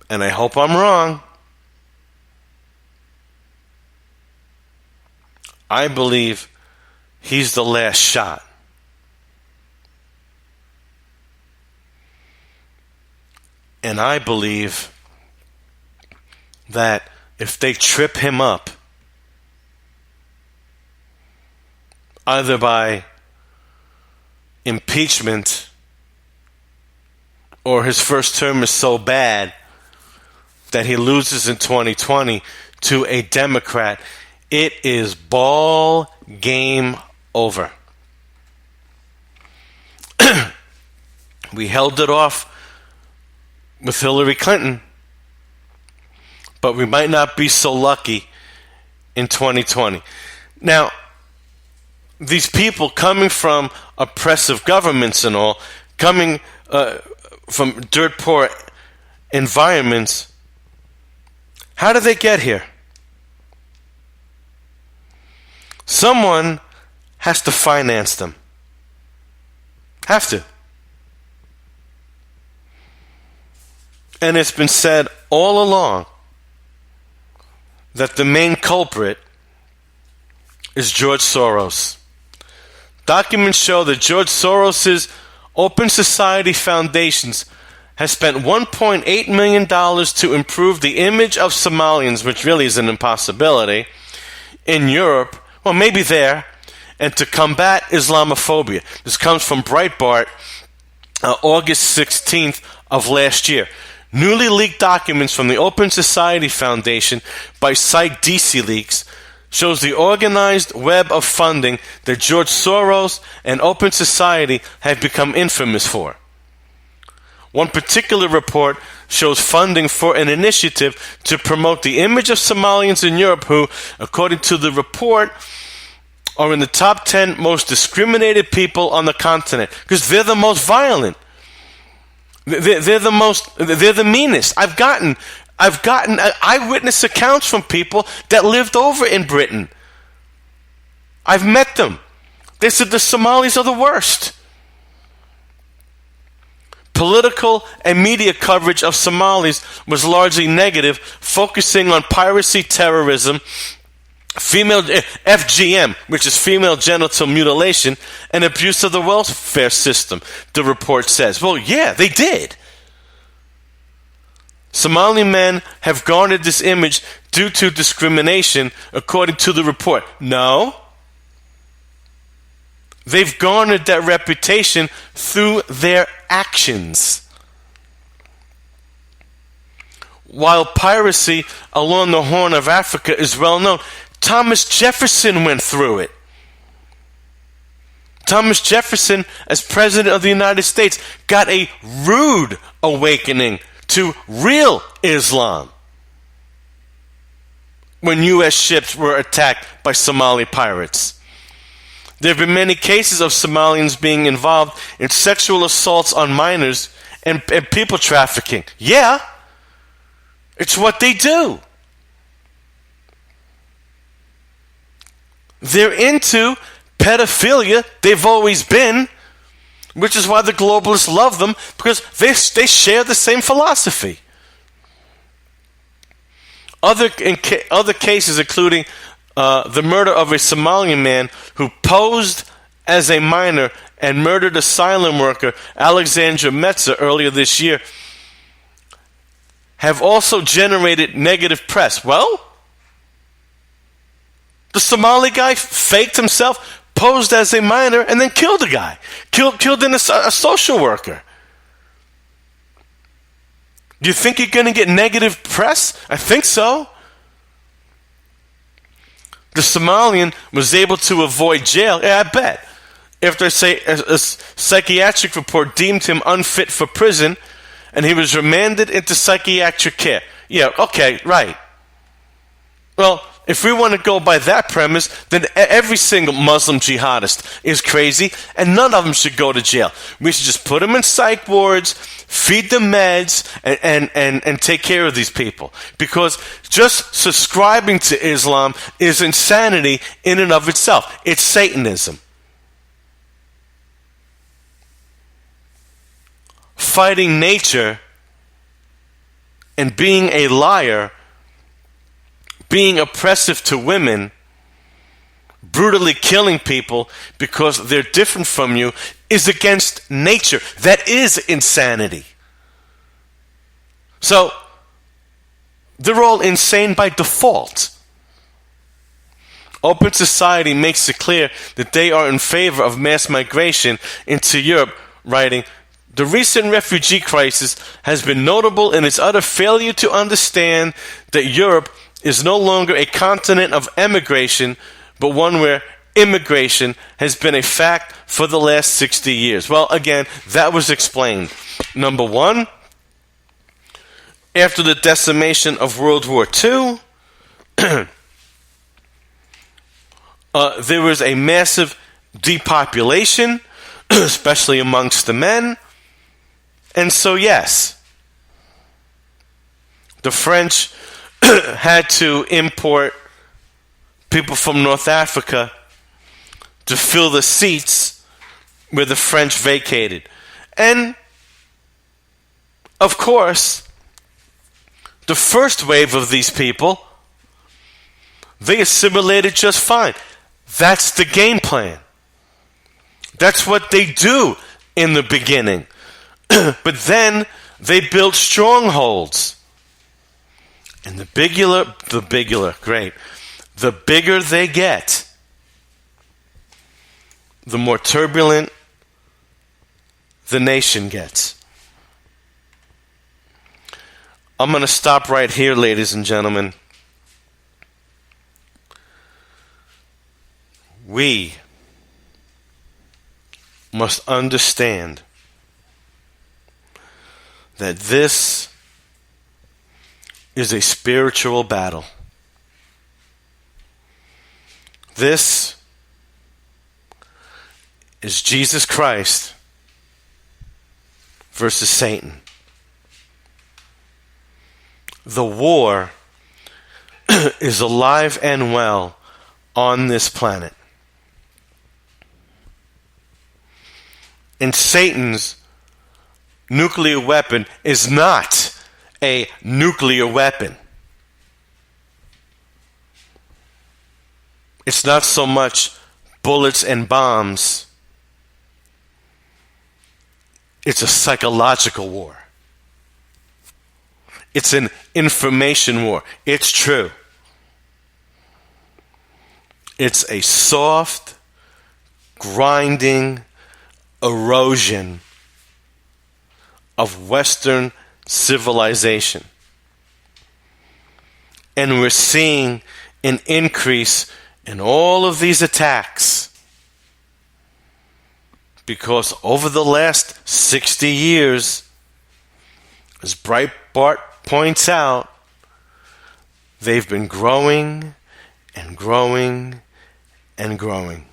B: and I hope I'm wrong, I believe he's the last shot. And I believe that if they trip him up, either by impeachment or his first term is so bad that he loses in 2020 to a Democrat, it is ball game over. We held it off with Hillary Clinton, but we might not be so lucky in 2020. Now, these people coming from oppressive governments and all, coming from dirt poor environments, how did they get here? Someone has to finance them. Have to. And it's been said all along that the main culprit is George Soros. Documents show that George Soros's Open Society Foundations has spent $1.8 million to improve the image of Somalians, which really is an impossibility, in Europe, well, maybe there, and to combat Islamophobia. This comes from Breitbart, August 16th of last year. Newly leaked documents from the Open Society Foundation by site DC Leaks shows the organized web of funding that George Soros and Open Society have become infamous for. One particular report shows funding for an initiative to promote the image of Somalians in Europe who, according to the report, are in the top 10 most discriminated people on the continent because they're the most violent. They're the meanest. I've gotten eyewitness accounts from people that lived over in Britain. I've met them. They said the Somalis are the worst. Political and media coverage of Somalis was largely negative, focusing on piracy, terrorism, female FGM, which is female genital mutilation, and abuse of the welfare system, the report says. Well, yeah, they did. Somali men have garnered this image due to discrimination, according to the report. No. They've garnered that reputation through their actions. While piracy along the Horn of Africa is well known, Thomas Jefferson went through it. Thomas Jefferson, as President of the United States, got a rude awakening to real Islam when U.S. ships were attacked by Somali pirates. There have been many cases of Somalians being involved in sexual assaults on minors and people trafficking. Yeah, it's what they do. They're into pedophilia. They've always been, which is why the globalists love them, because they share the same philosophy. Other cases, including the murder of a Somalian man who posed as a minor and murdered asylum worker Alexandra Metzer earlier this year, have also generated negative press. Well, the Somali guy faked himself, posed as a minor, and then killed a guy. Killed a social worker. Do you think you're going to get negative press? I think so. The Somalian was able to avoid jail. Yeah, I bet. After a psychiatric report deemed him unfit for prison, and he was remanded into psychiatric care. Yeah, okay, right. Well, if we want to go by that premise, then every single Muslim jihadist is crazy, and none of them should go to jail. We should just put them in psych wards, feed them meds, and take care of these people. Because just subscribing to Islam is insanity in and of itself. It's Satanism. Fighting nature and being a liar, being oppressive to women, brutally killing people because they're different from you is against nature. That is insanity. So, they're all insane by default. Open Society makes it clear that they are in favor of mass migration into Europe, writing, "The recent refugee crisis has been notable in its utter failure to understand that Europe is no longer a continent of emigration, but one where immigration has been a fact for the last 60 years? Well, again, that was explained. Number one, after the decimation of World War II, there was a massive depopulation, especially amongst the men. And so, yes, the French had to import people from North Africa to fill the seats where the French vacated. And, of course, the first wave of these people, they assimilated just fine. That's the game plan. That's what they do in the beginning. But then they built strongholds. And the bigger they get, the more turbulent the nation gets. I'm going to stop right here, ladies and gentlemen. We must understand that this is a spiritual battle. This is Jesus Christ versus Satan. The war is alive and well on this planet. And Satan's nuclear weapon is not a nuclear weapon. It's not so much bullets and bombs. It's a psychological war. It's an information war. It's true. It's a soft, grinding erosion of Western civilization. And we're seeing an increase in all of these attacks because over the last 60 years, as Breitbart points out, they've been growing and growing and growing.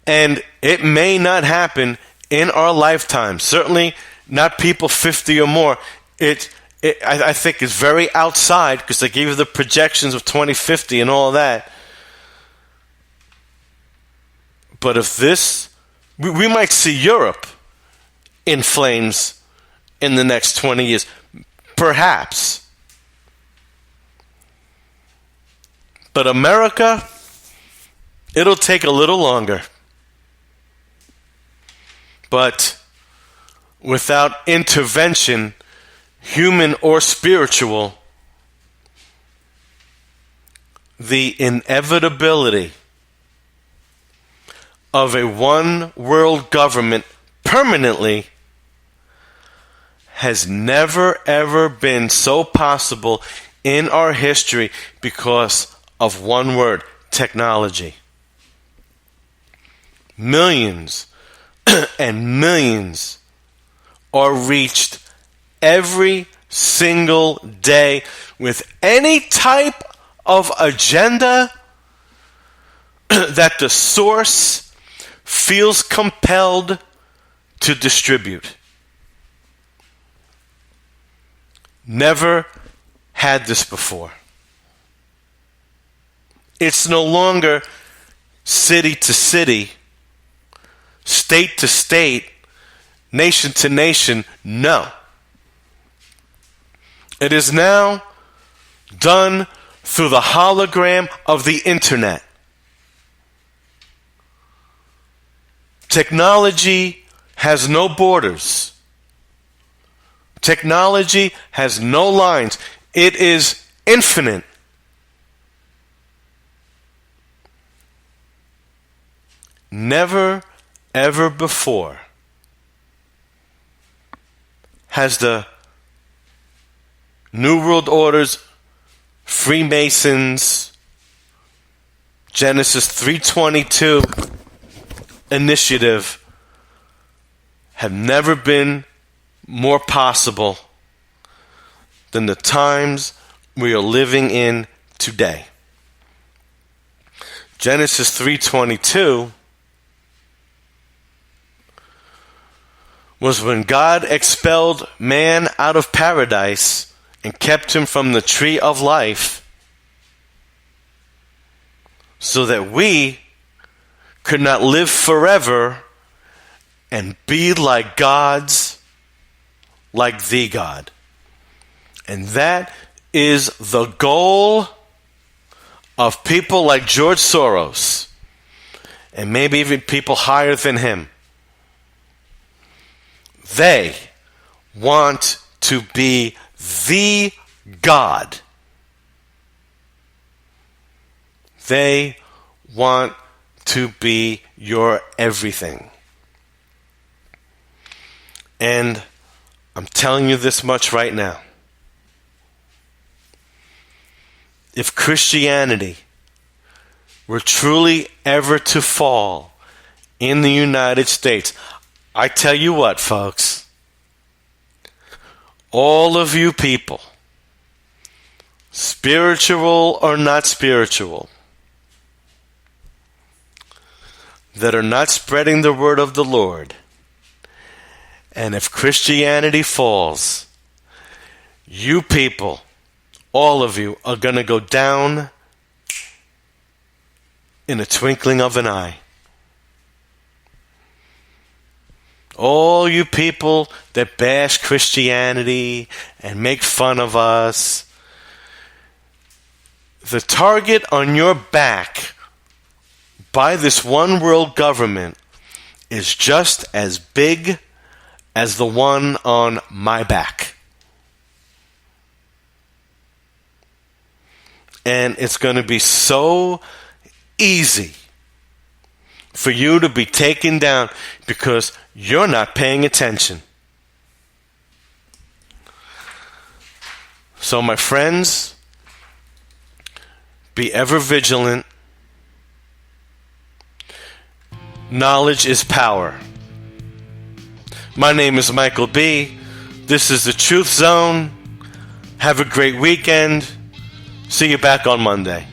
B: And it may not happen in our lifetime. Certainly not people 50 or more. I think it's very outside because they gave you the projections of 2050 and all of that. But if this, we might see Europe in flames in the next 20 years. Perhaps. But America, it'll take a little longer. But without intervention, human or spiritual, the inevitability of a one world government permanently has never ever been so possible in our history because of one word: technology. Millions and millions are reached every single day with any type of agenda that the source feels compelled to distribute. Never had this before. It's no longer city to city, state to state, nation to nation. No. It is now done through the hologram of the internet. Technology has no borders. Technology has no lines. It is infinite. Never, ever before has the New World Order's Freemasons, Genesis 3:22 initiative have never been more possible than the times we are living in today. Genesis 3:22 was when God expelled man out of paradise and kept him from the tree of life so that we could not live forever and be like gods, like the God. And that is the goal of people like George Soros, and maybe even people higher than him. They want to be the God. They want to be your everything. And I'm telling you this much right now. If Christianity were truly ever to fall in the United States, I tell you what, folks, all of you people, spiritual or not spiritual, that are not spreading the word of the Lord, and if Christianity falls, you people, all of you, are going to go down in a twinkling of an eye. All you people that bash Christianity and make fun of us, the target on your back by this one world government is just as big as the one on my back. And it's going to be so easy for you to be taken down because you're not paying attention. So, my friends, be ever vigilant. Knowledge is power. My name is Michael B. This is the Truth Zone. Have a great weekend. See you back on Monday.